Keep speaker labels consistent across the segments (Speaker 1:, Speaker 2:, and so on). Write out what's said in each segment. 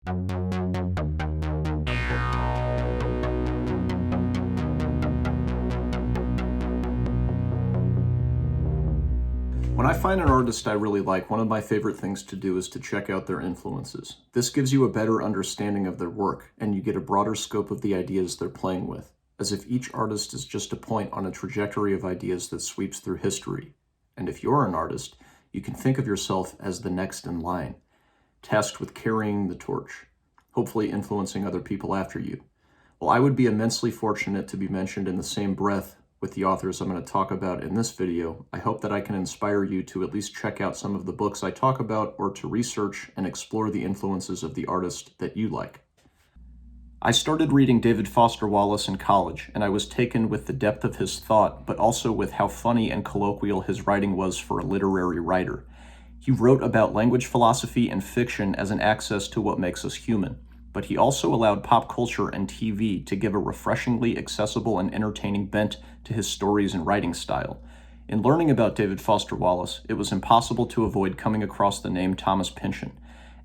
Speaker 1: When I find an artist I really like, one of my favorite things to do is to check out their influences. This gives you a better understanding of their work, and you get a broader scope of the ideas they're playing with, as if each artist is just a point on a trajectory of ideas that sweeps through history. And if you're an artist, you can think of yourself as the next in line, tasked with carrying the torch, hopefully influencing other people after you. Well, I would be immensely fortunate to be mentioned in the same breath with the authors I'm going to talk about in this video. I hope that I can inspire you to at least check out some of the books I talk about, or to research and explore the influences of the artist that you like. I started reading David Foster Wallace in college, and I was taken with the depth of his thought, but also with how funny and colloquial his writing was for a literary writer. He wrote about language philosophy and fiction as an access to what makes us human, but he also allowed pop culture and TV to give a refreshingly accessible and entertaining bent to his stories and writing style. In learning about David Foster Wallace, it was impossible to avoid coming across the name Thomas Pynchon.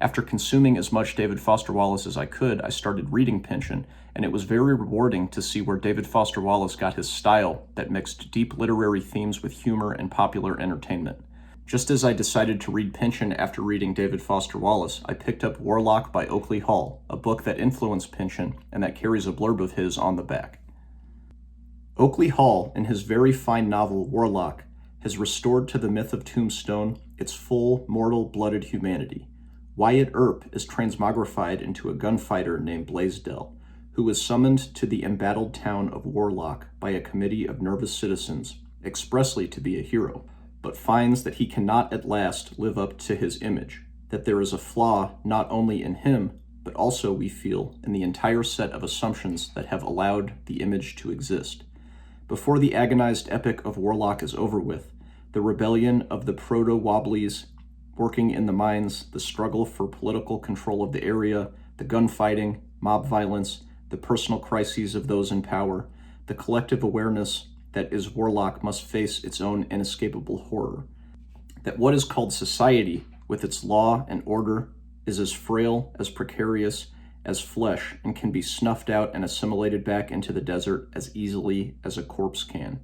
Speaker 1: After consuming as much David Foster Wallace as I could, I started reading Pynchon, and it was very rewarding to see where David Foster Wallace got his style that mixed deep literary themes with humor and popular entertainment. Just as I decided to read Pynchon after reading David Foster Wallace, I picked up Warlock by Oakley Hall, a book that influenced Pynchon and that carries a blurb of his on the back. Oakley Hall, in his very fine novel Warlock, has restored to the myth of Tombstone its full, mortal, blooded humanity. Wyatt Earp is transmogrified into a gunfighter named Blaisdell, who is summoned to the embattled town of Warlock by a committee of nervous citizens, expressly to be a hero, but finds that he cannot at last live up to his image, that there is a flaw not only in him, but also, we feel, in the entire set of assumptions that have allowed the image to exist. Before the agonized epic of Warlock is over with, the rebellion of the proto-wobblies working in the mines, the struggle for political control of the area, the gunfighting, mob violence, the personal crises of those in power, the collective awareness that is Warlock must face its own inescapable horror. That what is called society, with its law and order, is as frail, as precarious, as flesh, and can be snuffed out and assimilated back into the desert as easily as a corpse can.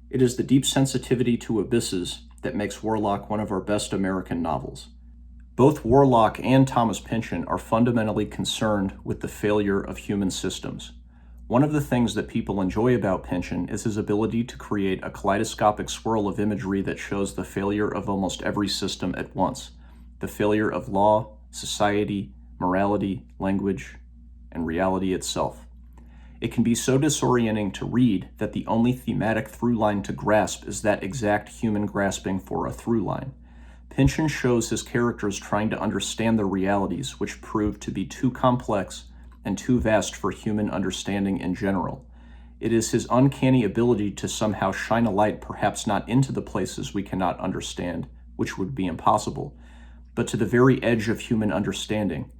Speaker 1: It is the deep sensitivity to abysses that makes Warlock one of our best American novels. Both Warlock and Thomas Pynchon are fundamentally concerned with the failure of human systems. One of the things that people enjoy about Pynchon is his ability to create a kaleidoscopic swirl of imagery that shows the failure of almost every system at once. The failure of law, society, morality, language, and reality itself. It can be so disorienting to read that the only thematic through line to grasp is that exact human grasping for a through line. Pynchon shows his characters trying to understand their realities, which prove to be too complex and too vast for human understanding in general. It is his uncanny ability to somehow shine a light perhaps not into the places we cannot understand, which would be impossible, but to the very edge of human understanding.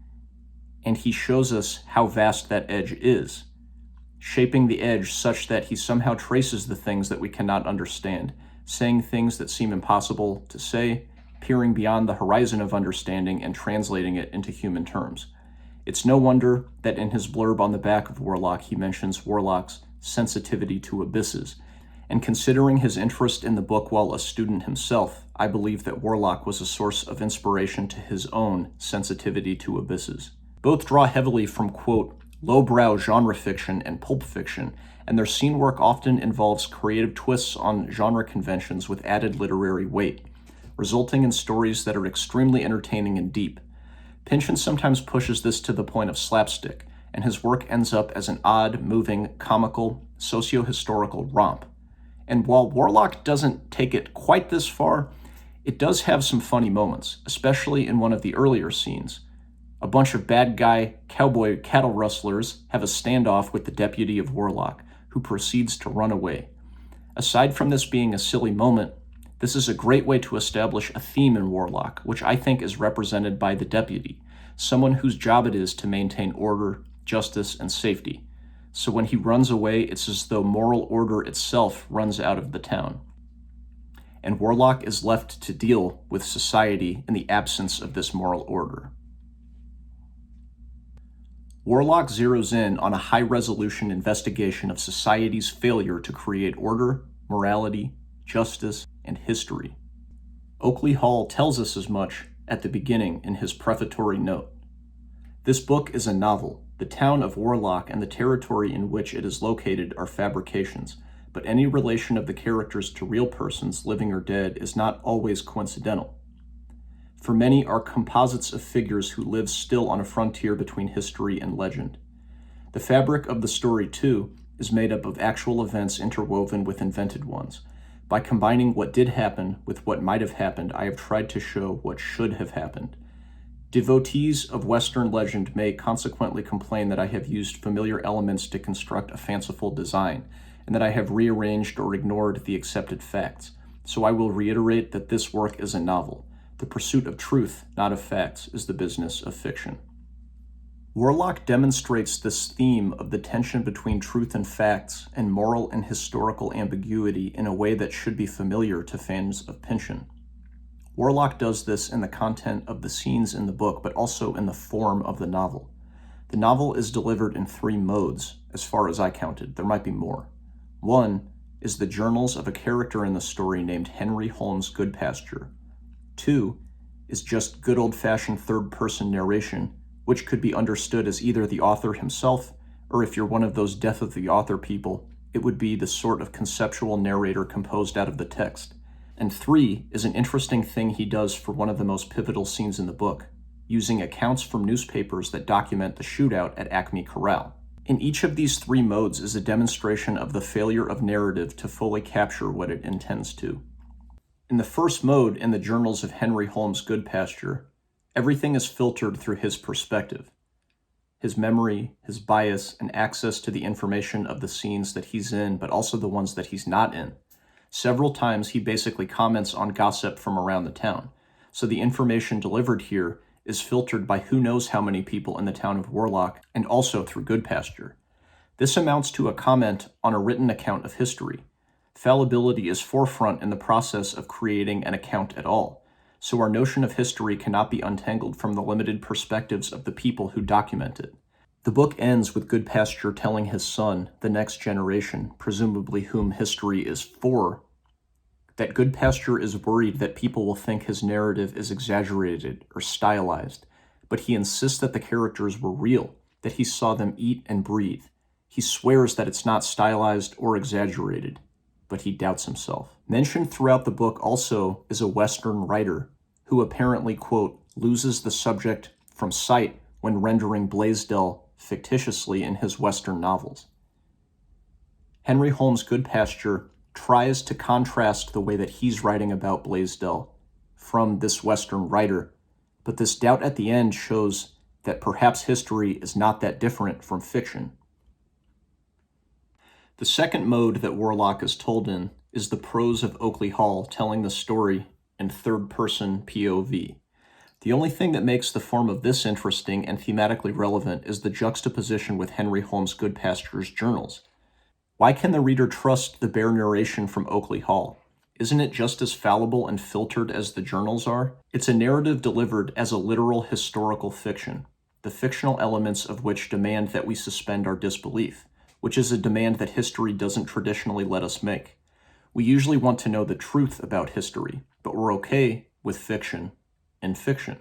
Speaker 1: And he shows us how vast that edge is, shaping the edge such that he somehow traces the things that we cannot understand, saying things that seem impossible to say, peering beyond the horizon of understanding and translating it into human terms. It's no wonder that in his blurb on the back of Warlock, he mentions Warlock's sensitivity to abysses. And considering his interest in the book while a student himself, I believe that Warlock was a source of inspiration to his own sensitivity to abysses. Both draw heavily from, quote, lowbrow genre fiction and pulp fiction, and their scene work often involves creative twists on genre conventions with added literary weight, resulting in stories that are extremely entertaining and deep. Pynchon sometimes pushes this to the point of slapstick, and his work ends up as an odd, moving, comical, socio-historical romp. And while Warlock doesn't take it quite this far, it does have some funny moments, especially in one of the earlier scenes. A bunch of bad guy cowboy cattle rustlers have a standoff with the deputy of Warlock, who proceeds to run away. Aside from this being a silly moment, this is a great way to establish a theme in Warlock, which I think is represented by the deputy, someone whose job it is to maintain order, justice, and safety. So when he runs away, it's as though moral order itself runs out of the town. And Warlock is left to deal with society in the absence of this moral order. Warlock zeroes in on a high-resolution investigation of society's failure to create order, morality, justice, and history. Oakley Hall tells us as much at the beginning in his prefatory note. This book is a novel. The town of Warlock and the territory in which it is located are fabrications, but any relation of the characters to real persons, living or dead, is not always coincidental. For many are composites of figures who live still on a frontier between history and legend. The fabric of the story, too, is made up of actual events interwoven with invented ones. By combining what did happen with what might have happened, I have tried to show what should have happened. Devotees of Western legend may consequently complain that I have used familiar elements to construct a fanciful design, and that I have rearranged or ignored the accepted facts. So I will reiterate that this work is a novel. The pursuit of truth, not of facts, is the business of fiction. Warlock demonstrates this theme of the tension between truth and facts and moral and historical ambiguity in a way that should be familiar to fans of Pynchon. Warlock does this in the content of the scenes in the book, but also in the form of the novel. The novel is delivered in 3 modes, as far as I counted. There might be more. One is the journals of a character in the story named Henry Holmes Goodpasture. 2 is just good old-fashioned third-person narration, which could be understood as either the author himself, or if you're one of those death of the author people, it would be the sort of conceptual narrator composed out of the text. And 3 is an interesting thing he does for one of the most pivotal scenes in the book, using accounts from newspapers that document the shootout at Acme Corral. In each of these 3 modes is a demonstration of the failure of narrative to fully capture what it intends to. In the first mode, in the journals of Henry Holmes Goodpasture, everything is filtered through his perspective. His memory, his bias, and access to the information of the scenes that he's in, but also the ones that he's not in. Several times he basically comments on gossip from around the town, so the information delivered here is filtered by who knows how many people in the town of Warlock, and also through Goodpasture. This amounts to a comment on a written account of history. Fallibility is forefront in the process of creating an account at all, so our notion of history cannot be untangled from the limited perspectives of the people who document it. The book ends with Goodpasture telling his son, the next generation, presumably whom history is for, that Goodpasture is worried that people will think his narrative is exaggerated or stylized, but he insists that the characters were real, that he saw them eat and breathe. He swears that it's not stylized or exaggerated, but he doubts himself. Mentioned throughout the book also is a Western writer who apparently, quote, loses the subject from sight when rendering Blaisdell fictitiously in his Western novels. Henry Holmes Goodpasture tries to contrast the way that he's writing about Blaisdell from this Western writer, but this doubt at the end shows that perhaps history is not that different from fiction. The second mode that Warlock is told in is the prose of Oakley Hall telling the story in third-person POV. The only thing that makes the form of this interesting and thematically relevant is the juxtaposition with Henry Holmes Goodpasture's journals. Why can the reader trust the bare narration from Oakley Hall? Isn't it just as fallible and filtered as the journals are? It's a narrative delivered as a literal historical fiction, the fictional elements of which demand that we suspend our disbelief, which is a demand that history doesn't traditionally let us make. We usually want to know the truth about history, but we're okay with fiction in fiction.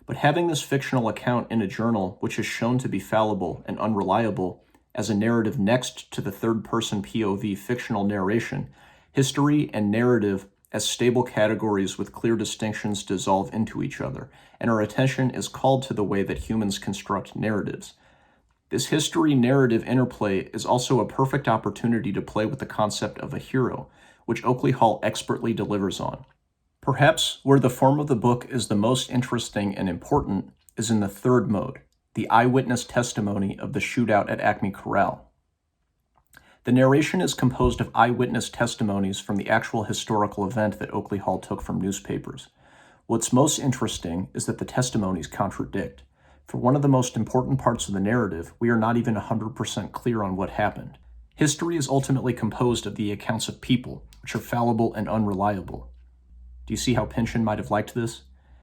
Speaker 1: But having this fictional account in a journal, which is shown to be fallible and unreliable, as a narrative next to the third-person POV fictional narration, history and narrative as stable categories with clear distinctions dissolve into each other, and our attention is called to the way that humans construct narratives. This history-narrative interplay is also a perfect opportunity to play with the concept of a hero, which Oakley Hall expertly delivers on. Perhaps where the form of the book is the most interesting and important is in the third mode, the eyewitness testimony of the shootout at Acme Corral. The narration is composed of eyewitness testimonies from the actual historical event that Oakley Hall took from newspapers. What's most interesting is that the testimonies contradict. For one of the most important parts of the narrative, we are not even 100% clear on what happened. History is ultimately composed of the accounts of people, which are fallible and unreliable. Do you see how Pynchon might have liked this?